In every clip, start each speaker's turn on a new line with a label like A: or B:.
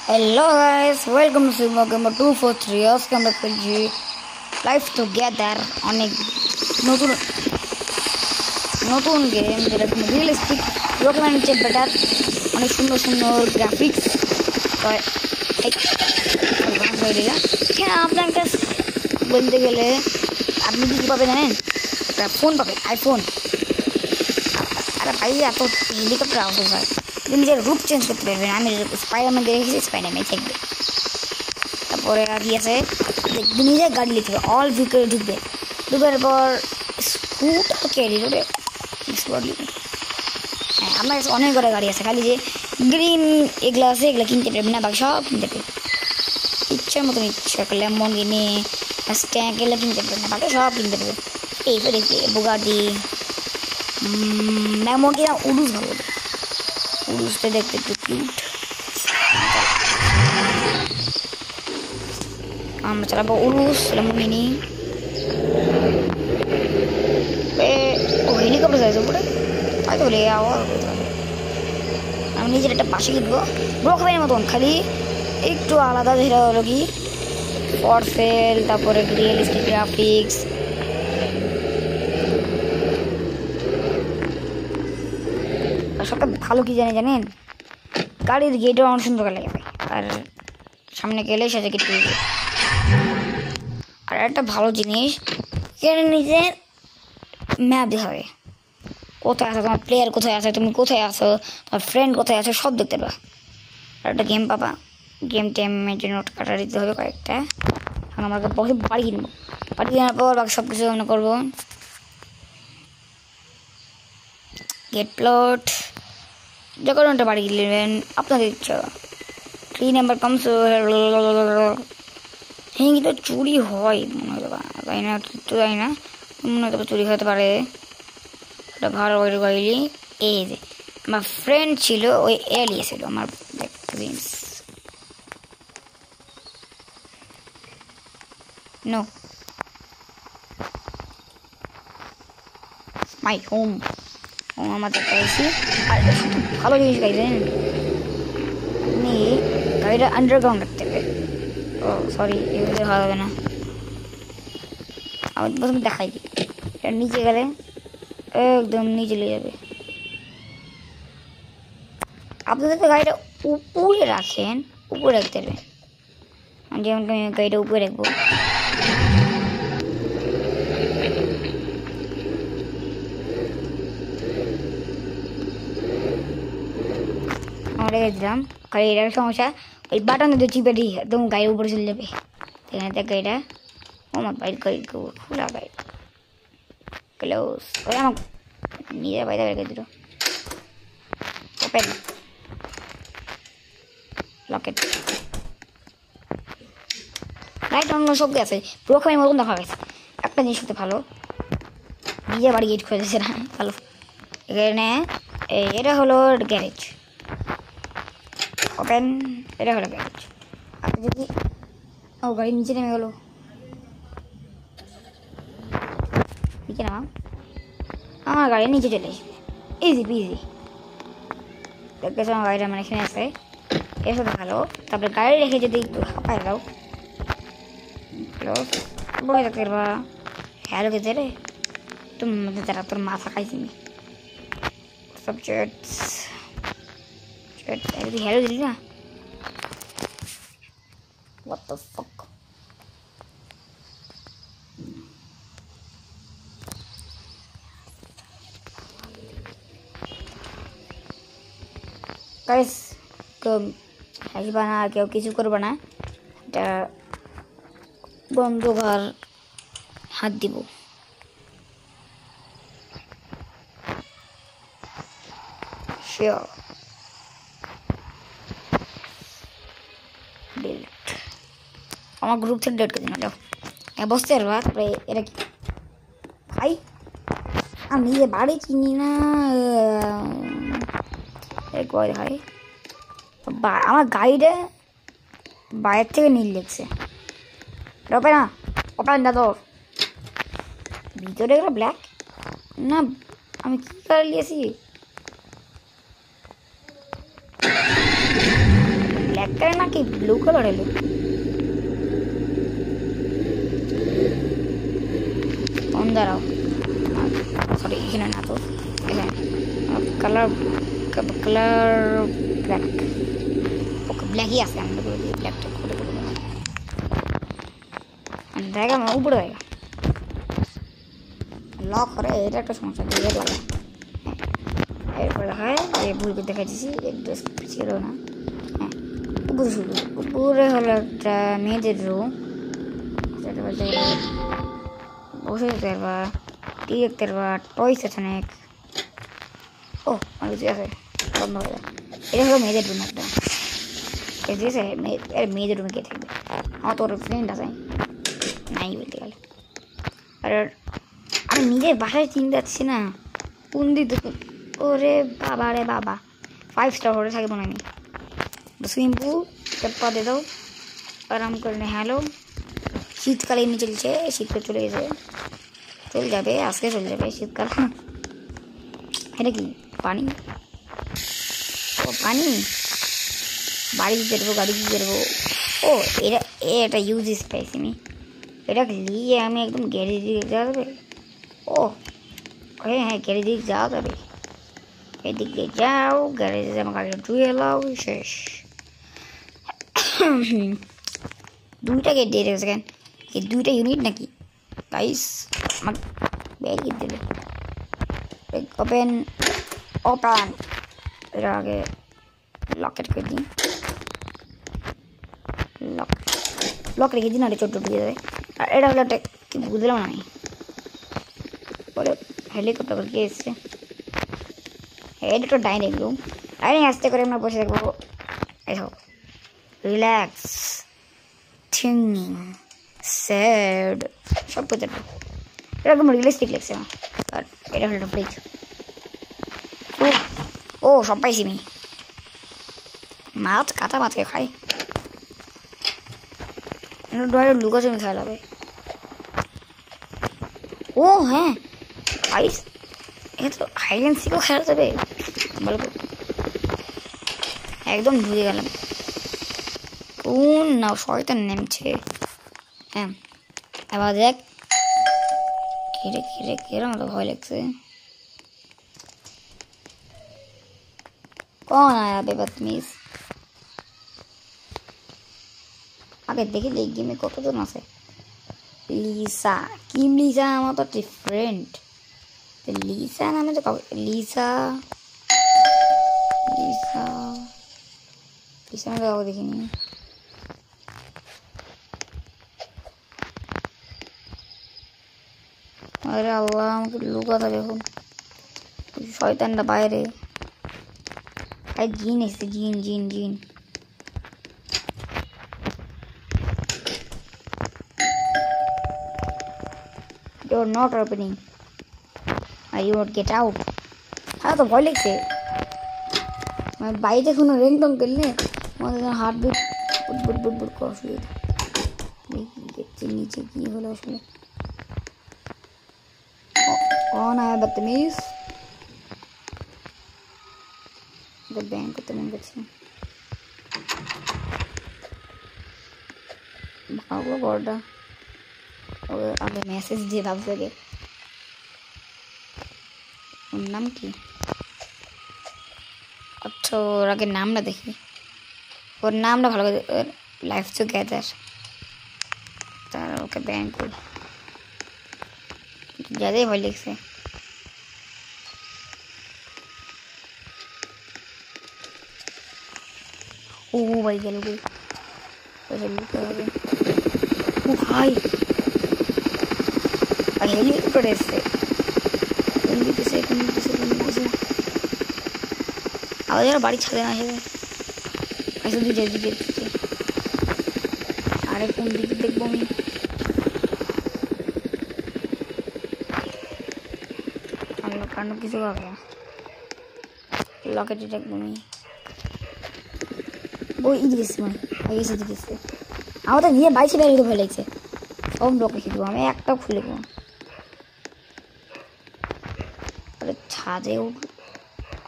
A: Hello guys, welcome to Sigma Gamer 243 আজকে আমরা খেলছি লাইভ টুগেদার অনেক নতুন নতুন গেম যেটা রিয়েলিস্টিক রকমের চেয়ে বেটার অনেক সুন্দর সুন্দর গ্রাফিক্স হ্যাঁ আপনার কাছে বলতে গেলে আপনি কি পাবেন জানেন একটা ফোন পাবেন আইফোন আরে ভাই এত হেলিকপ্টার আউট হয় নিজের রূপ চেঞ্জ করতে পারবেন আমি স্পাইডারম্যান দেখেছি স্পাইডারম্যান থাকবে তারপরে আর কি আছে নিজের গাড়ি নিতে হবে অল ভিকেল ঢুকবে ঢুকার পর স্কুটার ক্যারি রোডে হ্যাঁ আমার কাছে অনেক কটা গাড়ি আছে খালি যে গ্রিন এগুলো আছে এগুলো কিনতে পারবে না বাকি সব কিনতে পারবে ইচ্ছার মতন ইচ্ছা লেমন কিনে স্ট্যাঙ্ক এগুলো কিনতে পারবে না বাকি সব কিনতে পারবে এই ফের বুগাটি ম্যামো কিনা উডুস ভালো উড়ুসটা দেখতে একটু কিউট আমরা চালাবো উড়ুস লেমনি ও হেলিকপ্টার যাইছে উপরে তাই তো বলে আওয়াজ আমি নিজের একটা পাশে কিনবো ব্রোকম্যানের মতন খালি একটু আলাদা যেটা হলো কি ফরসেল তারপরে রিয়েলিস্টিক গ্রাফিক্স সবথেকে ভালো কি জানেন গাড়ির গেটও অনেক সুন্দর লাগে আর সামনে গেলে সেটা কেটে দিবে আর একটা ভালো জিনিস এখানে নিজের ম্যাপ দেখাবে কোথায় আছো তোমার প্লেয়ার কোথায় আছে তুমি কোথায় আছো তোমার ফ্রেন্ড কোথায় আছে সব দেখতে পাবা আর একটা গেম পাবা গেম টেমের জন্য কাটা দিতে হবে কয়েকটা এখন আমাকে বাড়ি কিনবো বাড়ি কেনার পর বাকি সব কিছু মনে করবো গেট প্লট যে কোনো একটা বাড়ি নেবেন আপনাদের ইচ্ছা 3 নাম্বার কমস হ্যাঁ কিন্তু চুরি হয় মনে হতে পারে তাই না তো তাই না মনে হতে চুরি হতে পারে একটা ভালো গাড়ি এই যে আমার ফ্রেন্ড ছিল ওই এলিয়েছিল আমার জিনিস নো মাই হোম আমাদের পাইছি আর ভালো জিনিস গাইছেন আপনি গাড়িটা আন্ডারগ্রাউন্ড রাখতে হবে ও সরি এগুলো ভালো হবে না আমি প্রথমে দেখাই দিই এটা নিচে গেলে একদম নিচে লেগে যাবে আপনাদের তো গাড়িটা উপরে রাখেন উপরে রাখতে হবে যেমন আমি গাড়িটা উপরে রাখবো রেখে দিলাম গাড়ি এটার সমস্যা ওই বাটন তো চিপে দিই একদম গাড়ির উপরে চলে যাবে এখানে দেখ গাড়িটা আমার বাইক গাড়ি খোলা গাড়ি ক্লোজ ওই আমার নিজের বাইরে রেখে দিল ওপেন লকেট লাইট অন্য সব গেছে প্রোখামের মতন দেখা গেছে একটা জিনিস হতে ভালো নিজের বাড়ি গেট খুলে দিয়েছে না ভালো এখানে এটা হলো গ্যারেজ ওপেন এটা হলো গ্যারেজ আপনি যদি ও গাড়ি নিচে নেমে গেলো নিচে নামা আমার গাড়ি নিচে চলে আসবে ইজি পিজি দেখতেছো আমার গাড়িটা মানে এখানে আছে এর সাথে ভালো তারপরে গাড়ি রেখে যদি একটু হাঁপায় দাও বয়ে থাকতে পারবা হ্যালো খেতে রে তুমি তারা তোর মাথা খাইছি সব চেটস হ্যালো দিলি না what the fuck guys কেউ হাসবা না কেউ কিছু করবে না এটা বন্ধ ঘর হাত দিব শিওর আমার গ্রুপ থেকে ডেট করে দিন যাও বসতে পারবা তারপরে এটা কি ভাই আমি যে বাড়ি চিনি না কয় ভাই আমার গাড়িটা বাইরের থেকে নীল লেগছে ওপেন না ওপেন দাদা ভিতরে গেলো ব্ল্যাক না আমি কি কালার নিয়েছি ব্ল্যাক करे ना कि ब्लू कलर है अंदर आओ सॉरी এখানে না তো এখানে কালার কালার ব্ল্যাক ওকে ব্ল্যাকই আছে আমি বলে দিই ব্ল্যাকটা করে দেবো দেখা আমি উপরে দেখা লক করে এটা একটা সমস্যা দিয়ে লাগা এরপরে হয় এই ভুলকে দেখা দিছি ড্রেস ছিল না হ্যাঁ উপরে শুরু উপরে হলো একটা মেয়েদের রুম সেটা বলতে বসে যেতে পারবা টি দেখতে পারবা টয়স আছে অনেক ও অনেক কিছু আছে বন্ধ হয়ে যায় এটা হলো মেয়েদের রুম একটা এসে মেয়েদের রুমে কে থাকবে আমার তোর ফ্রেন্ড আছে নাই বলতে গেলে আর আমি নিজের বাসায় চিনতে যাচ্ছি না কোন দিক ওরে বাবা রে বাবা 5 স্টার হোটেল থাকে মনে হয় সুইমিং পুল চপ্পা দে দাও আরাম করে হ্যালো শীতকালে এমনি চলছে শীতকাল চলে গেছে চলে যাবে আজকে চলে যাবে শীতকাল এটা কি পানি ও পানি বাড়ি দিতে দেবো গাড়ি দিতে দেবো ও এটা ইউজ স্পাইস আমি এটা নিয়ে আমি একদম গ্যারেজ দিকে যাওয়া যাবে ও হ্যাঁ গ্যারেজ দিকে যাওয়া যাবে এদিকে যাও গ্যারেজে আমার গাড়িটা ধুয়ে এলাও শেষ দুইটা গেট দিয়ে রেখেছে কেন এই দুইটা ইউনিট নাকি গাইস আমাকে বের গেট দিলে ওপেন ওপেন এর আগে লকেট করে দিই লক রেখে দিন আর ছোট ঢুকে যাবে আর এটা হলো একটা কি বুঝলাম না আমি বলে হেলিকপ্টার করে কে এসছে এটা একটা ডাইনিং রুম ডাইনিং আসতে করে আমরা বসে থাকবো এসো রিল্যাক্স থিং স্যাড সব কিছু এরকম রিয়েলিস্টিক লাগছে আমার আর এটা হলো একটা ফ্রিজ ও সব পাইছি আমি মাছ কাটা মাছকে খাই লুকাচুরি খেলা হবে ও হ্যাঁ আইস এ তো হাইল্যান্ড সিকও খেলা যাবে বলো একদম ঢুকে গেলাম কোন না শয়তান নেমছে হ্যাঁ এবার দেখ ঘিরে ঘিরে ঘিরে আমার ভয় লাগছে कौन आया बेबदतमीज আগে দেখি এই গেমে কতজন আছে লিসা কিম লিসা আমার তো ডিফারেন্ট লিসা নামে তো লিসা লিসা লিসা আমি কাউকে দেখিনি আরে আল্লাহ আমাকে লুকাতে হবে এখন শয়তানটা বাইরে আর জিন এসছে জিন জিন জিন You're not opening. You won't get out. हाँ तो भय लगছে मैं বাইরে কোনো রিংটং করলে আমাদের হার্ট বিট বুট বুট বুট বুট করে শুয়ে দেখছি নিচে কি হলো আসলে कौन आया बदतमीज तो बैंक को तुम बच्चे भागो बॉर्डर और आगे मैसेज दिए भाग सके नाम की अच्छा और आगे नाम ना देखिए और नाम ना भालो लाइफ टुगेदर तार ओके बैंक को ज़्यादा ही भय लगছে ओ भाई गल गई ओ भाई हेलीकॉप्टर এসছে আমাদের বাড়ি ছাদে না আসবে এসে দিকে আরে কোন দিকে দেখবো আমি আল্লাহ কাণ্ড কিছু হবে লকেটে দেখবো আমি ওই দিকে মানে এসে দিকে আমার তো নিয়ে বাইশে বেরিয়ে ভয় লাগছে সব লোক রেখে দেবো আমি একটাও খুলে দেবো আরে ছাদে উঠ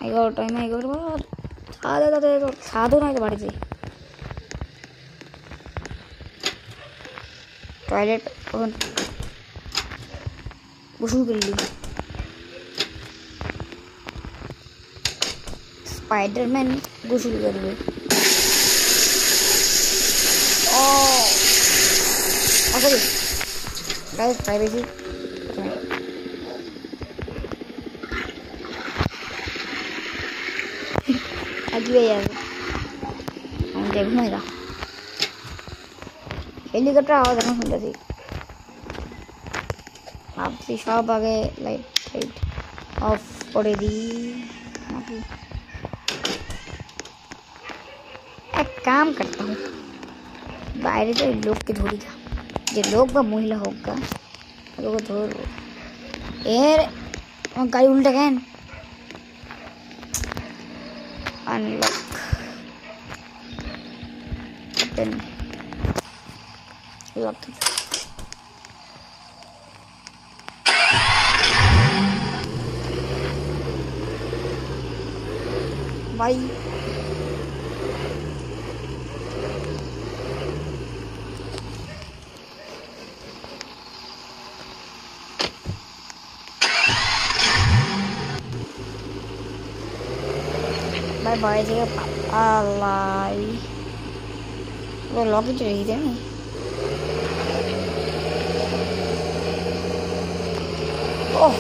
A: 11 টাইমে 11 বার ছাদে ছাদও নাই তো বাড়িতে টয়লেট গোসল করলি স্পাইডারম্যান গোসল করবে ও সরি গাইস প্রাইভেসি আগে যাবে আমি দেখবো না হেলিকপ্টার আওয়াজ এখন শুনতেছি ভাবছি সব আগে লাইট লাইট অফ করে দিই নাকি एक काम करता हूँ বাইরে যে লোককে ধরি গা যে লোক বা মহিলা হোক গা ওকে ধরবো এর গাড়ি উল্টা কেন unlock open lock bye bye जगह अल्लाह वो लॉक ही रही थी ना ओह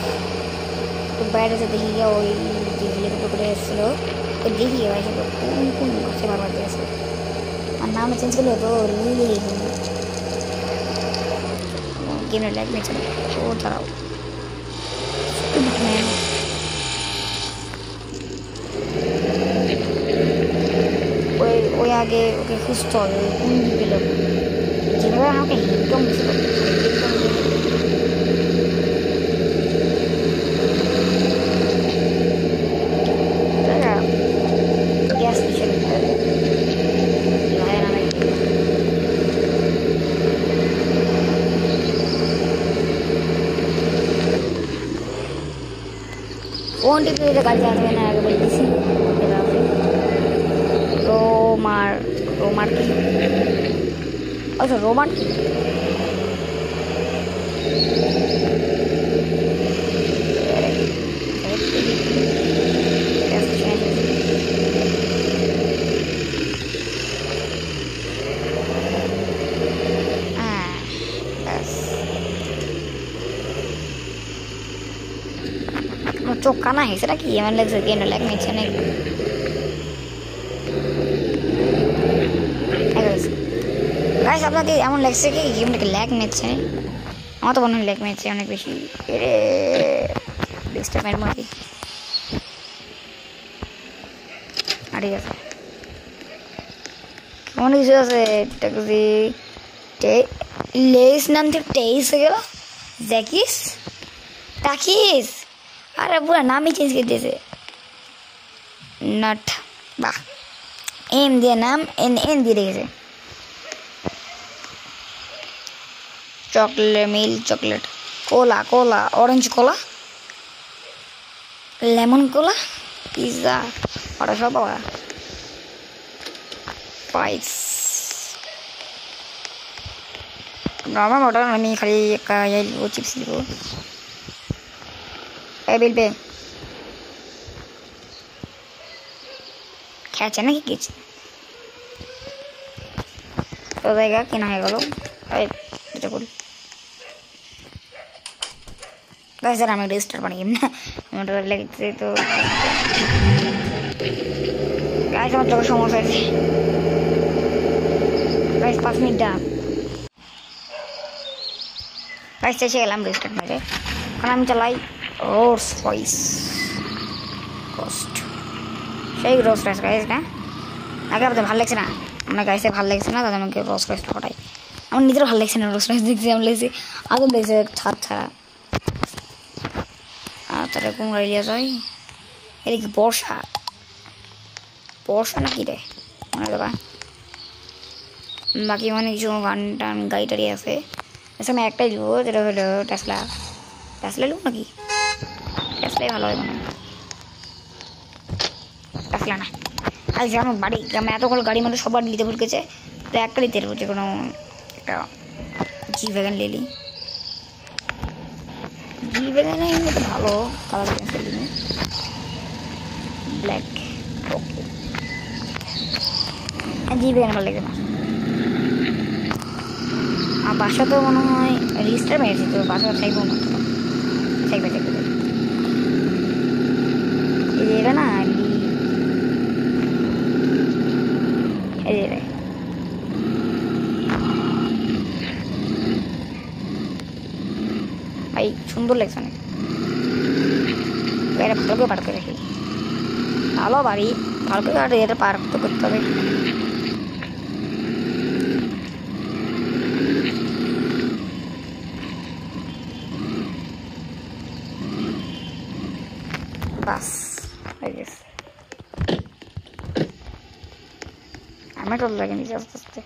A: तो बैठ से देखिए वो देखिए तो टुकड़े स्लो तो देखिए वैसे तो कौन से बार बार ऐसे और नाम चेंज कर लो तो रियली गेम में लैग में चलो और चलाओ ওই আগে ওকে খুঁজতে হবে কোন দিকে লোক যেভাবে আমাকে একদম গ্যাস দিচ্ছে फोन टिपे गाड़ी जाते ना आगे बोलती रोमार रोमार की अच्छा रोमान की चौका ना है सर कि ये मतलब सके ना लग नहीं चने गाइस আপনাদের এমন লাগছে কি গেমটাকে ল্যাগ নিচ্ছে আমার তো মনে হয় ল্যাগ নিচ্ছে অনেক বেশি এরে ডিস্টার্বের মধ্যে আরে আছে কোন কিছু আছে ট্যাক্সি লেস নাম থেকে টেইস গেল জ্যাকিস টাকিস আরে পুরো নামই চেঞ্জ করে দিয়েছে নট বাহ এম দিয়ে নাম এন দিয়ে রেখেছে चॉकलेट मिल chocolate cola cola orange cola lemon cola pizza और सब बाबा प्राइस नॉर्मल ऑर्डर में खाली एक ये वो चिप्स लो ए बिल पे क्या चना की किच तो देगा कि ना है गलो अरे देखो गाइस जरा मैं रिस्टार्ट बन गेम ना मोटर लगते तो गाइस আমার তো সমস্যা আছে গাইস 5 মিনিট দাও গাইস চেষ্টা করলাম রিস্টার্ট মেরে কারণ আমি চালাই রোলস রয়েস কস্ট সেই রোলস রয়েস গাইস না আগে আপনাদের ভালো লাগছে না মানে গাইসে ভালো লাগছে না তাহলে আমাকে রোলস রয়েস ফটাই আমার নিজের ভালো লাগছে না রোলস রয়েস দেখতে আমি লাগছে আদম লাগছে ছাড় ছাড়া তাহলে কোন গাড়ি লিয়ে যাই এদিকে বর্ষা বর্ষা নাকি রে মনে দেবা বাকি মানে কিছু গান টান গাড়ি টাড়ি আছে এসে আমি একটাই লিখবো যেটা হলো টেসলা টেসলা লিখব নাকি টেসলাই ভালো হয় মনে হয় টেসলা না আজ আমার বাড়ি গ্রামে এতগুলো গাড়ি মানে সবার নিতে ভুল গেছে তো একটা নিতে পারবো যে কোনো একটা জি ভ্যাগন লেলি জি ভ্যাগন তো ভালো কালার চেঞ্জ করে দিন ব্ল্যাক ওকে জি ভ্যাগন ভালো লাগে না আর বাসা তো মনে হয় রেজিস্টার মেরেছি তো বাসা চাইবো না চাইবে এটা না ভাই সুন্দর লাগছে অনেক এটা ভালো করে পার করে রাখি ভালো বাড়ি ভালো করে এটা পার তো করতে হবে বাস হয়ে গেছে আমার তো লাগে নিচে আস্তে আস্তে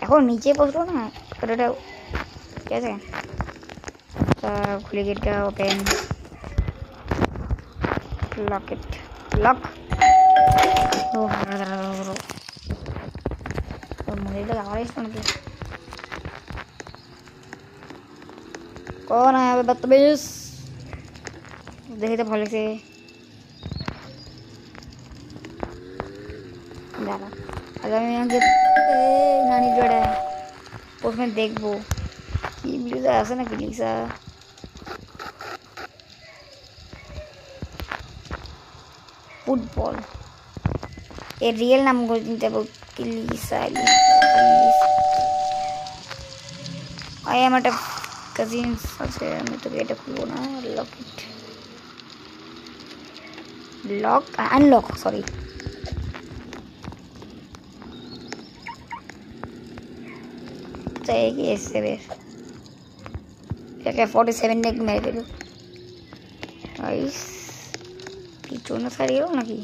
A: এখন নিচে বসলো না এটা ঠিক আছে খুলে গেটটা ওপেন লক ইট লক ও মহিলাটা আবার এসছো নাকি कौन है बदतमीज देखे तो भले से दादा अगर मैं यहाँ नानी जोड़ा है उसमें देखबो कि ब्लूजा ऐसा ना किलीसा फुटबॉल ये रियल नाम को चिंता बहुत किलीसा आई एम अ कजिन्स আছে আমি তো এটা খুলবো না লক ইট লক আনলক সরি তাই কি এসে বের এটা 47 নেক মেরে দিল গাইস কিছু না ছাড়িও নাকি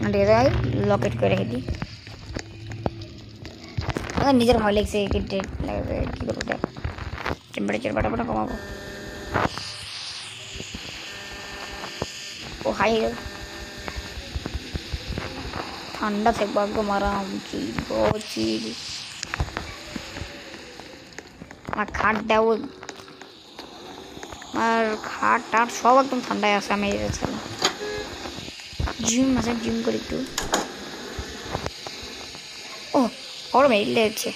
A: মানে রাই লকেট করে রেখে দিই নিজের ভয় লাগছে কি করবো টেম্পারেচার বাটা কমাবো ও হাই ঠান্ডা থাকবো একদম আরাম চিল আমার খাটটাও আমার খাট টাট সব একদম ঠান্ডায় আছে আমি জিম আছে জিম করি একটু ও গরমে লেগেছে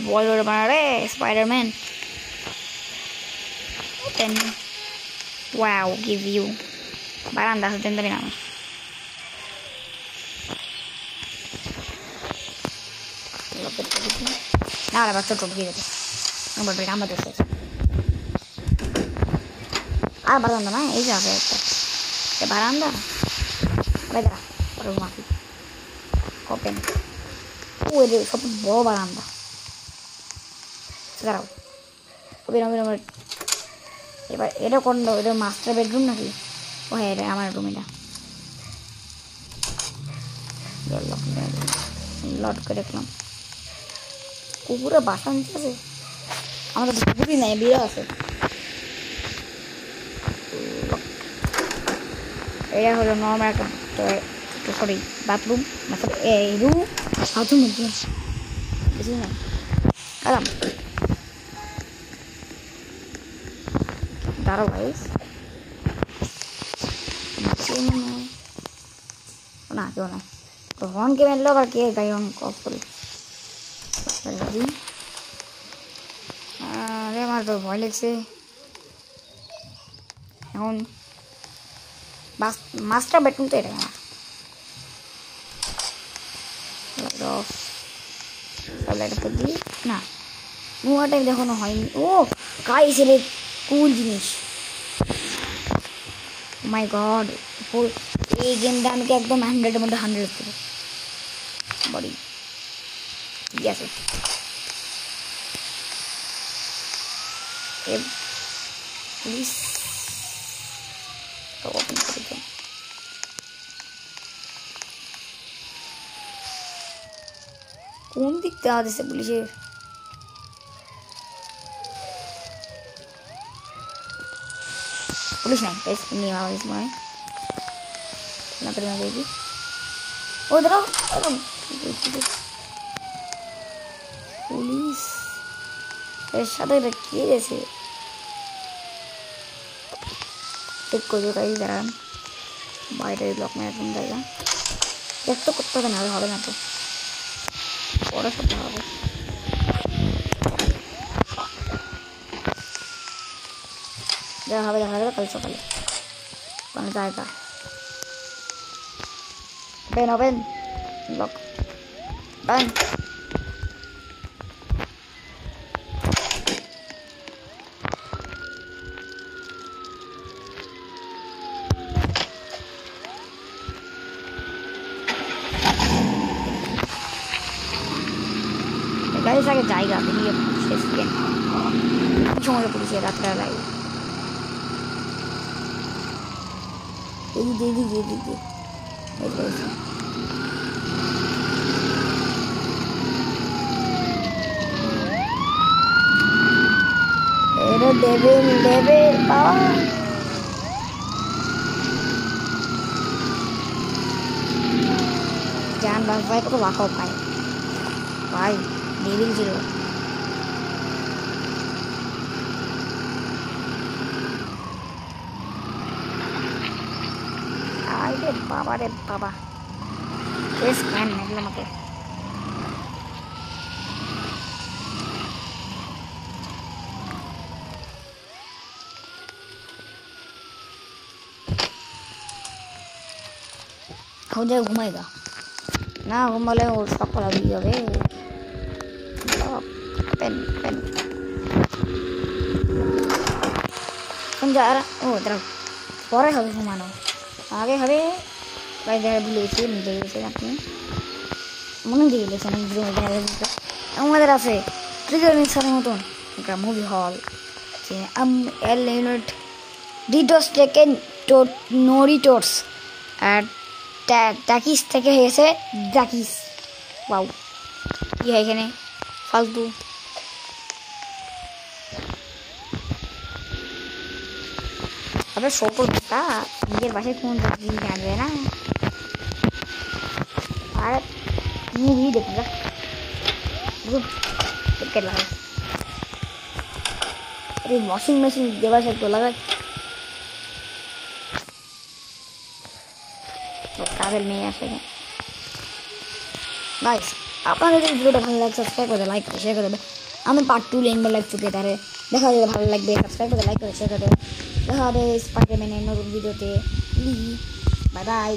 A: বল বানা রে Spiderman then wow give you baranda se tende naman nada basta to gire non vuol brigamba adesso baranda na ei già aperta e baranda vedrà ora una qui open vede sopra boro baranda দাঁড়াও বেরো এবার এটা কোন এটা master bedroom নাকি ও হ্যাঁ এটা আমার রুম এটা লক করে রাখলাম কুকুরের বাসা নিচে আছে আমাদের কুকুরই নাই বিড়া আছে এটা হলো নর্মাল একটা সরি বাথরুম এই রুম বাথরুম বুঝলি না আরাম দাঁড়াও গাইস না কেউ না তো হর্নকে মেরলো আবার কে গাড়ি হর্ন অফ করি আরে আমার তো ভয় লাগছে এখন মাস্টার বেডরুম তো এটা আমার লাইট দিই না নোয়াটাই দেখানো হয়নি ও গাইস এর কুল জিনিস মাই গড এই গেমটা আমাকে একদম 100-এর মধ্যে 100 দেবো বডি ঠিক আছে প্লিজ ওপেন করে দিন কোন দিক থেকে আসছে পুলিশের पुलिस नहीं गाइस नहीं आवा इसमें ना करें मैं देगी ओ देखो पुलिस ऐसा तो रखिए जैसे एक को जो गाइस जरा बाहर ब्लॉक में बंद जाएगा एक तो कुत्ता का नाम होगा ना तो और सब होगा जहाँ हमें देखा था कल सकाल कौन जाएगा ओपन लॉक बंद गाइस आगे जाएगा अभी ये सेकंड छोड़ पुलिस ये रात कर रहा दे एरो देवे बाबा जान बस भाई को वाको भाई डेविल जीरो रे बाबा केस कान निकला मके हो जाए घुमाएगा ना घुमाले वो स्टॉप पर अभी अबे पेन जा रहा ओ तरफ परे हवे घुमानो आगे हवे भाई देख भूले से मुझे से अपने मन दिए ले सन जो मेरे আমাদের আছে ট্রিগার মিক্সার মতন একটা মুভি হল যে এল ইউনিট ডিডোস টেকেন তো নোরিটোস আর টাকিস থেকে হয়েছে ডাকিস ওয়াও কি হয় এখানে ফালতু अबे शोको दिखता ये भाषा कौन जी जान रहे ना अरे मूवी देखूंगा टिकट लगा अरे वॉशिंग मशीन देवा से तो लगा कागज में ऐसे गाइस আপনাদের যদি ভিডিওটা ভালো লাগে সাবস্ক্রাইব করে লাইক করে শেয়ার করে দেবেন আমি পার্ট 2 লেনবার লাইক চুকে তারে দেখা যদি ভালো লাগবে সাবস্ক্রাইব করে লাইক করে শেয়ার করে দেবেন দেখা হবে স্পাইডারম্যানের নতুন ভিডিওতে বাই বাই